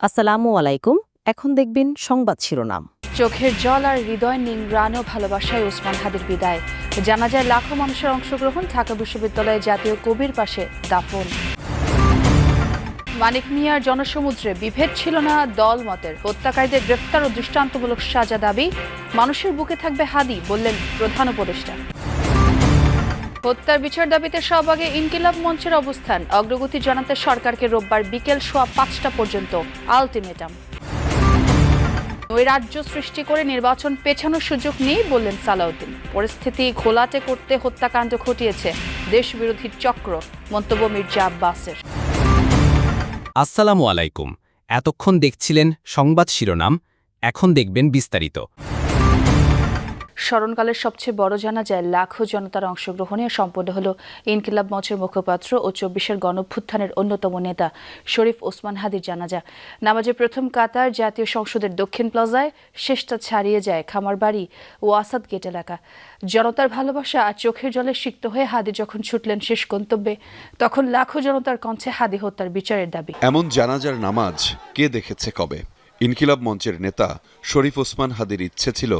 আসসালামু আলাইকুম। এখন দেখবেন সংবাদ শিরোনাম। চোখের জল আর হৃদয় নিংড়ানো ভালোবাসায় ওসমান হাদির বিদায়। জানা যায় লাখো মানুষের অংশগ্রহণ। ঢাকা বিশ্ববিদ্যালয়ে জাতীয় কবির পাশে দাফন। মানিক মিয়ার জনসমুদ্রে বিভেদ ছিল না দল মতের। হত্যাকারীদের গ্রেফতার ও দৃষ্টান্তমূলক সাজা দাবি। মানুষের বুকে থাকবে হাদি, বললেন প্রধান উপদেষ্টা। হত্যার বিচার দাবিতে শাহবাগে ইনকিলাব মঞ্চের অবস্থান। অগ্রগতি জানাতে সরকারকে রোববার বিকেল 5:15 পর্যন্ত আলটিমেটাম। নৈরাজ্য সৃষ্টি করে নির্বাচন পেছানোর সুযোগ নেই, বললেন সালাউদ্দিন। পরিস্থিতি ঘোলাটে করতে হত্যাকাণ্ড ঘটিয়েছে দেশবিরোধী চক্র, মন্তব্য মির্জা আব্বাসের। আসসালামু আলাইকুম। এতক্ষণ দেখছিলেন সংবাদ শিরোনাম, এখন দেখবেন বিস্তারিত। স্মরণকালের সবচেয়ে বড় জানাজায় লাখো জনতার অংশগ্রহণে সম্পন্ন হল ইনকিলাব মঞ্চের মুখপাত্র ও 24-এর গণঅভ্যুত্থানের অন্যতম নেতা শরীফ ওসমান হাদির জানাজা। নামাজে প্রথম কাতার জাতীয় সংসদের দক্ষিণ প্লাজায়, শেষটা ছাড়িয়ে যায় খামারবাড়ি ও আসাদ গেট এলাকা। জনতার ভালোবাসা আর চোখের জলে সিক্ত হয়ে হাদি যখন ছুটলেন শেষ গন্তব্যে, তখন লাখো জনতার কণ্ঠে হাদি হত্যার বিচারের দাবি। এমন জানাজার নামাজ কে দেখেছে কবে? ইনকিলাব মঞ্চের নেতা শরীফ ওসমান হাদির ইচ্ছে ছিল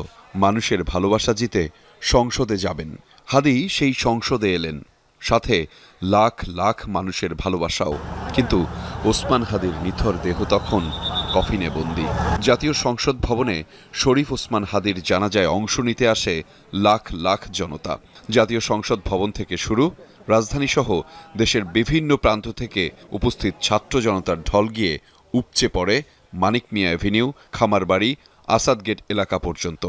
মানুষের ভালোবাসা জিতে সংসদে যাবেন। হাদি সেই সংসদে এলেন, সাথে লাখ লাখ মানুষের ভালোবাসাও। কিন্তু ওসমান হাদির নিথর দেহ তখন কফিনে বন্দী। জাতীয় সংসদ ভবনে শরীফ ওসমান হাদির জানাজায় অংশ নিতে আসে লাখ লাখ জনতা। জাতীয় সংসদ ভবন থেকে শুরু, রাজধানীসহ দেশের বিভিন্ন প্রান্ত থেকে উপস্থিত ছাত্র জনতার ঢল গিয়ে উপচে পড়ে মানিক মিয়া এভিনিউ, খামারবাড়ি, আসাদ গেট এলাকা পর্যন্ত।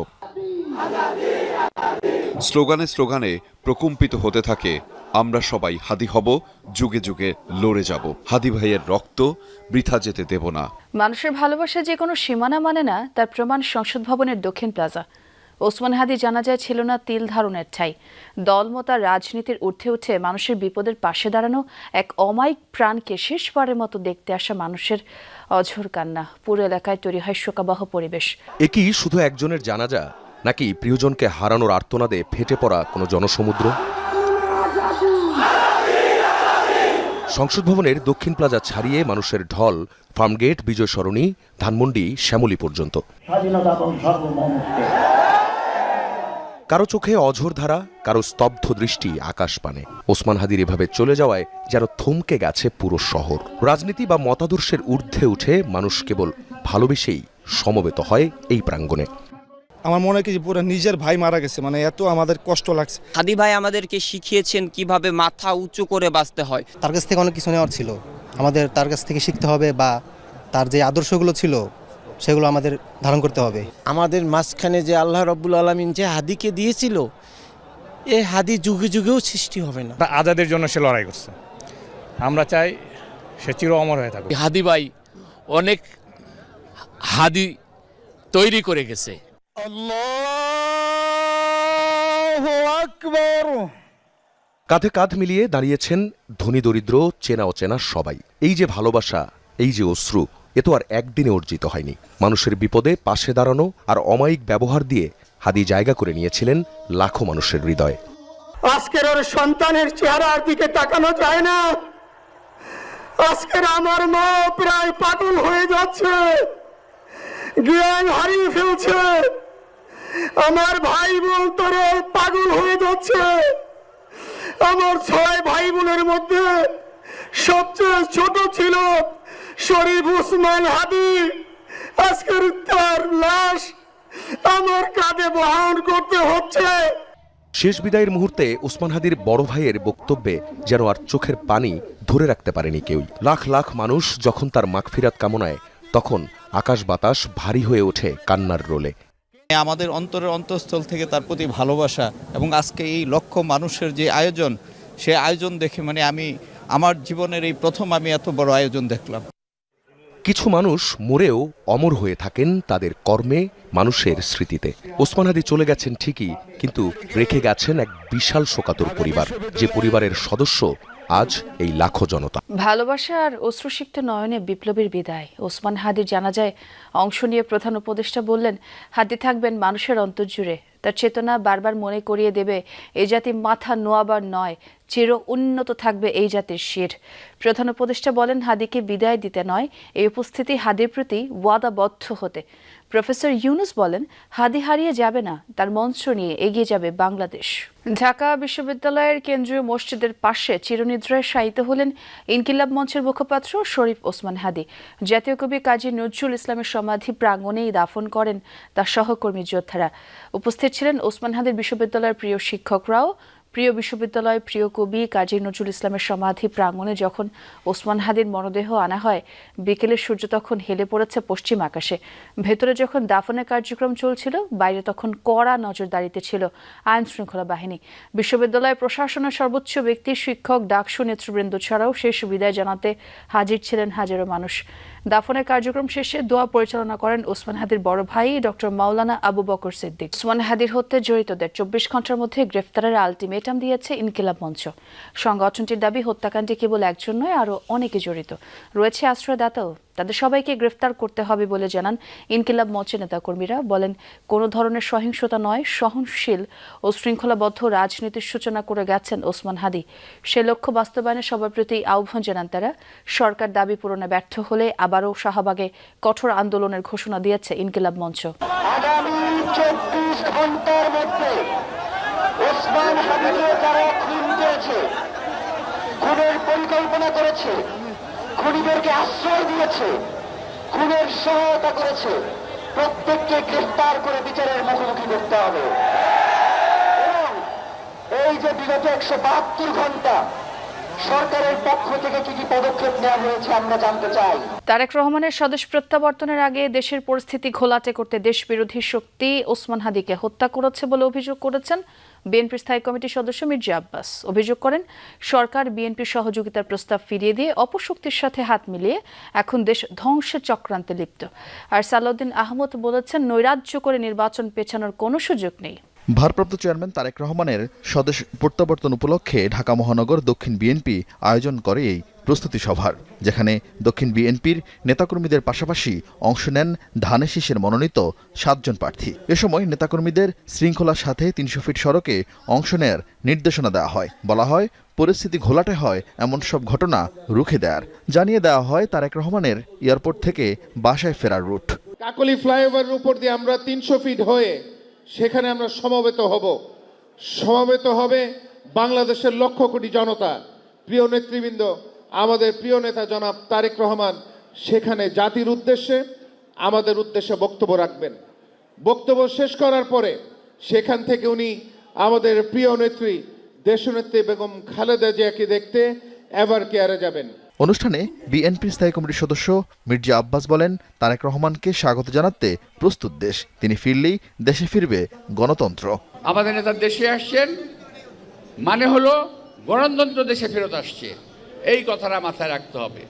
স্লোগানে স্লোগানে প্রকম্পিত হতে থাকে, আমরা সবাই হাদি হব, যুগে যুগে লড়ে যাব, হাদি ভাইয়ের রক্ত বৃথা যেতে দেব না। মানুষের ভালোবাসা যে কোনো সীমানা মানে না, তার প্রমাণ সংসদ ভবনের দক্ষিণ প্লাজা। ওসমান হাদি জানাজায় ছিল না তিল ধারণের ঠাঁই। দলমত আর রাজনীতির ঊর্ধ্বে উঠে মানুষের বিপদের পাশে দাঁড়ানো এক অমায়িক প্রাণকে শেষবারের মতো দেখতে আসা মানুষের অঝোর কান্না। পুরো এলাকায় তৈরি হয় শোকাবহ পরিবেশ। এ কি শুধু একজনের জানাজা, নাকি প্রিয়জনকে হারানোর আর্তনাদে ফেটে পড়া কোনো জনসমুদ্র? সংসদ ভবনের দক্ষিণ প্লাজা ছাড়িয়ে মানুষের ঢল ফার্মগেট, বিজয় সরণি, ধানমন্ডি, শ্যামলী পর্যন্ত। কারো চোখে অঝোর ধারা, কারো স্তব্ধ দৃষ্টি আকাশ পানে। ওসমান হাদির এভাবে চলে যাওয়ায় যেন থমকে গেছে পুরো শহর। রাজনীতি বা মতাদর্শের ঊর্ধ্বে উঠে মানুষ কেবল ভালোবেসেই সমবেত হয় এই প্রাঙ্গণে। আমার মনে হয় কি পুরো নিজের ভাই মারা গেছে, মানে এত আমাদের কষ্ট লাগছে। হাদি ভাই আমাদেরকে শিখিয়েছেন কিভাবে মাথা উঁচু করে বাঁচতে হয়। তার কাছ থেকে অনেক কিছু নেওয়ার ছিল, আমাদের তার কাছ থেকে শিখতে হবে, বা তার যে আদর্শগুলো ছিল সেগুলো আমাদের ধারণ করতে হবে। আমাদের মাঝখানে যে আল্লাহ রাব্বুল আলামিন যে হাদিকে দিয়েছিল, এই হাদি যুগে যুগেও সৃষ্টি হবে না। আজাদের জন্য সে লড়াই করছে, আমরা চাই সে চির অমর হয়ে থাকুক। হাদি ভাই অনেক হাদি তৈরি করে গেছে। আল্লাহু আকবার। কাঁধে কাঁধ মিলিয়ে দাঁড়িয়েছেন ধনী দরিদ্র, চেনা অচেনা সবাই। এই যে ভালোবাসা, এই যে অশ্রু, এ তো আর একদিনে অর্জিত হয়নি। মানুষের বিপদে পাশে দাঁড়ানো আর অমায়িক ব্যবহার দিয়ে হাদি জায়গা করে নিয়েছিলেন লাখো মানুষের হৃদয়ে। আজকের ওর সন্তানের চেহারার দিকে তাকানো যায় না। আজকের আমার মা প্রায় পাগল হয়ে যাচ্ছে, জ্ঞান হারিয়ে ফেলছে। আমার ভাই বোন তোরে পাগল হয়ে যাচ্ছে। আমার 6 ভাই বোনের মধ্যে সবচেয়ে ছোট ছিল শরীফ ওসমান হাদি। আজকের তার লাশ আমার কাঁধে বহন করতে হচ্ছে। শেষ বিদায়ের মুহূর্তে ওসমান হাদির বড় ভাইয়ের বক্তব্যে যেন আর চোখের পানি ধরে রাখতে পারেনি কেউই। লাখ লাখ মানুষ যখন তার মাগফিরাত কামনায়, তখন আকাশ বাতাস ভারী হয়ে ওঠে কান্নার রোলে। আমাদের অন্তরের অন্তঃস্থল থেকে তার প্রতি ভালোবাসা, এবং আজকে এই লক্ষ মানুষের যে আয়োজন, সে আয়োজন দেখে আমি আমার জীবনের এই প্রথম আমি এত বড় আয়োজন দেখলাম। কিছু মানুষ মরেও অমর হয়ে থাকেন তাদের কর্মে, মানুষের স্মৃতিতে। ওসমান হাদি চলে গেছেন ঠিকই, কিন্তু রেখে গেছেন এক বিশাল শোকাতুর পরিবার, যে পরিবারের সদস্য আজ এই লাখো জনতা। ভালোবাসা আর অশ্রুসিক্ত নয়নে বিপ্লবীর বিদায়। ওসমান হাদির জানাজায় অংশ নিয়ে প্রধান উপদেষ্টা বললেন, হাদি থাকবেন মানুষের অন্তর জুড়ে। তার চেতনা বারবার মনে করিয়ে দেবে এই জাতি মাথা নোয়াবার নয়, চির উন্নত থাকবে এই জাতির শির। প্রধান উপদেষ্টা বলেন, হাদিকে বিদায় দিতে নয়, এই উপস্থিতি হাদির প্রতি ওয়াদাবদ্ধ হতে। প্রফেসর ইউনুস বলেন, হাদি হারিয়ে যাবে না, তার মঞ্চ নিয়ে এগিয়ে যাবে বাংলাদেশ। ঢাকা বিশ্ববিদ্যালয়ের কেন্দ্রীয় মসজিদের পাশে চিরনিদ্রায় শায়িত হলেন ইনকিলাব মঞ্চের মুখপাত্র শরীফ ওসমান হাদি। জাতীয় কবি কাজী নজরুল ইসলামের সমাধি প্রাঙ্গণেই দাফন করেন তার সহকর্মী যোদ্ধারা। উপস্থিত ছিলেন ওসমান হাদির বিশ্ববিদ্যালয়ের প্রিয় শিক্ষকরাও। প্রিয় বিশ্ববিদ্যালয়, প্রিয় কবি কাজী নজরুল ইসলামের সমাধি প্রাঙ্গণে যখন ওসমান হাদির মরদেহ আনা হয়, বিকেলে সূর্য তখন হেলে পড়েছে পশ্চিম আকাশে। ভেতরে যখন দাফনের কার্যক্রম চলছিল, বাইরে তখন কড়া নজরদারিতে ছিল আইন শৃঙ্খলা বাহিনী। বিশ্ববিদ্যালয় প্রশাসনের সর্বোচ্চ ব্যক্তি, শিক্ষক, ডাকসু নেতৃবৃন্দ ছাড়াও শেষ বিদায় জানাতে হাজির ছিলেন হাজারো মানুষ। দাফনের কার্যক্রম শেষে দোয়া পরিচালনা করেন ওসমান হাদির বড় ভাই ডক্টর মাওলানা আবু বকর সিদ্দিক। ওসমান হাদির হত্যায় জড়িতদের 24 ঘন্টার মধ্যে গ্রেফতারের আলটিমেটাম দিয়েছে ইনকিলাব মঞ্চ। সংগঠনটির দাবি, হত্যাকাণ্ডে কেবল একজন নয়, আরও অনেকে জড়িত রয়েছে, আশ্রয়দাতাও। তাদের সবাইকে গ্রেফতার করতে হবে বলে জানান ইনকিলাব মঞ্চের নেতাকর্মীরা। বলেন, কোনো ধরনের সহিংসতা নয়, সহনশীল ও শৃঙ্খলাবদ্ধ রাজনীতির সূচনা করে গেছেন ওসমান হাদি। সে লক্ষ্য বাস্তবায়নে সবার প্রতি আহ্বান জানান তারা। সরকার দাবি পূরণে ব্যর্থ হলে আবারও শাহবাগে কঠোর আন্দোলনের ঘোষণা দিয়েছে ইনকিলাব মঞ্চ। আগামী 24 ঘন্টার মধ্যে ওসমান হাদিকে যারা খুন করেছে, খুনের পরিকল্পনা করেছে, খুনিদেরকে আশ্রয় দিয়েছে, খুনের সহায়তা করেছে, প্রত্যেককে গ্রেফতার করে বিচারের মুখোমুখি করতে হবে। এবং এই যে বিগত 172 ঘন্টা সরকারের পক্ষ থেকে কি কি পদক্ষেপ নেওয়া হয়েছে আমরা জানতে চাই। তারেক রহমানের স্বদেশ প্রত্যাবর্তনের আগে দেশের পরিস্থিতি ঘোলাটে করতে দেশ বিরোধী শক্তি ওসমান হাদিকে হত্যা করেছে বলে অভিযোগ করেছেন বিএনপির স্থায়ী কমিটির সদস্য মির্জা আব্বাস। অভিযোগ করেন, সরকার বিএনপির সহযোগিতার প্রস্তাব ফিরিয়ে দিয়ে অপশক্তির সাথে হাত মিলিয়ে এখন দেশ ধ্বংসের চক্রান্তে লিপ্ত। আর সালাউদ্দিন আহমদ বলেছেন, নৈরাজ্য করে নির্বাচন পেছানোর কোনো সুযোগ নেই। ভারপ্রাপ্ত চেয়ারম্যান তারেক রহমানের স্বদেশ প্রত্যাবর্তন উপলক্ষে ঢাকা মহানগর দক্ষিণ বিএনপি আয়োজন করে এই প্রস্তুতি সভার, যেখানে দক্ষিণ বিএনপির নেতাকর্মীদের পাশাপাশি অংশ নেন ধানের শীষের মনোনীত 7 জন প্রার্থী। এ সময় নেতাকর্মীদের শৃঙ্খলার সাথে 300 ফিট সড়কে অংশ নেয়ার নির্দেশনা দেওয়া হয়। বলা হয়, পরিস্থিতি ঘোলাটে হয় এমন সব ঘটনা রুখে দেওয়ার। জানিয়ে দেওয়া হয় তারেক রহমানের এয়ারপোর্ট থেকে বাসায় ফেরার রুট। কাকলী ফ্লাইওভারের উপর দিয়ে আমরা 300 ফিট হয়ে সেখানে আমরা সমবেত হবে বাংলাদেশের লক্ষ কোটি জনতা। প্রিয় নেতৃবৃন্দ, আমাদের প্রিয় নেতা জনাব তারেক রহমান সেখানে জাতির উদ্দেশ্যে, আমাদের উদ্দেশ্যে বক্তব্য রাখবেন। বক্তব্য শেষ করার পরে সেখান থেকে উনি আমাদের প্রিয় নেত্রী দেশনেত্রী বেগম খালেদা জিয়াকে দেখতে এভার কেয়ারে যাবেন। অনুষ্ঠানে বিএনপির স্থায়ী কমিটির সদস্য মির্জা আব্বাস বলেন, তারেক রহমানকে স্বাগত জানাতে প্রস্তুত দেশ। তিনি ফিরলেই দেশে ফিরবে গণতন্ত্র। আমাদের নেতা দেশে আসছেন মানে হলো গণতন্ত্র দেশে ফেরত আসছে, এই কথাটা মাথায় রাখতে হবে।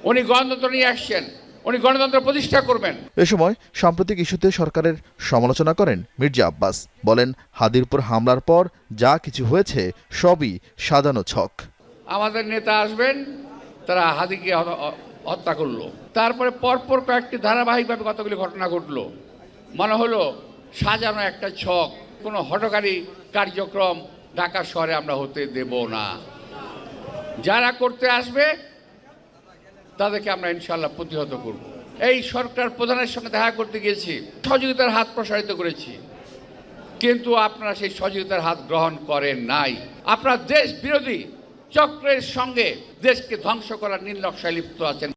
উনি গণতন্ত্র নিয়ে আসছেন, উনি গণতন্ত্র প্রতিষ্ঠা করবেন। এ সময় সাম্প্রতিক ইস্যুতে সরকারের সমালোচনা করেন মির্জা আব্বাস। বলেন, হাদির উপর হামলার পর যা কিছু হয়েছে সবই সাজানো ছক। আমাদের নেতা আসবেন, তারা হাদিকে হত্যা করলো, তারপরে পরপর কয়েকটি ধারাবাহিকভাবে কতগুলি ঘটনা ঘটলো, মনে হলো সাজানো একটা ছক। কোনো হঠকারী কার্যক্রম ঢাকা শহরে আমরা হতে দেব না। যারা করতে আসবে তাদেরকে আমরা ইনশাআল্লাহ প্রতিহত করব। এই সরকার প্রধানের সঙ্গে দেখা করতে গিয়েছি, সহযোগিতার হাত প্রসারিত করেছি, কিন্তু আপনারা সেই সহযোগিতার হাত গ্রহণ করেন নাই। আপনারা দেশ বিরোধী চক্রের সঙ্গে দেশকে ধ্বংস করার নীল নকশায় লিপ্ত আছেন।